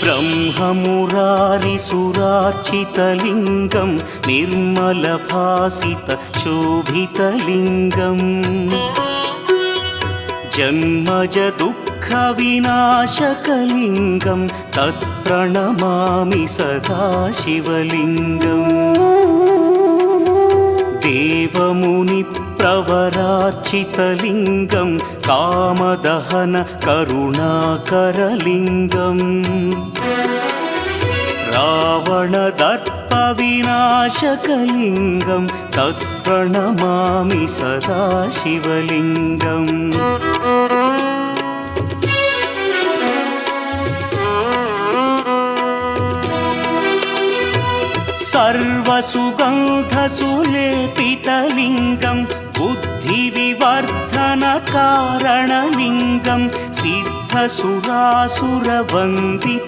ब्रह्ममुरारिसुरार्चितलिङ्गं निर्मलभासितशोभितलिङ्गम् जन्मजदुःखविनाशकलिङ्गं तत्प्रणमामि सदा शिवलिङ्गम् देवमुनिप्रवरार्चितलिङ्गं कामदहन करुणाकरलिङ्गम् रावणदर्पविनाशकलिङ्गं तत्प्रणमामि सदा शिवलिङ्गम् सर्वसुगन्धसुलेपितलिङ्गं बुद्धिविवर्धनकारणलिङ्गं सिद्धसुरासुरवन्दितलिङ्गम्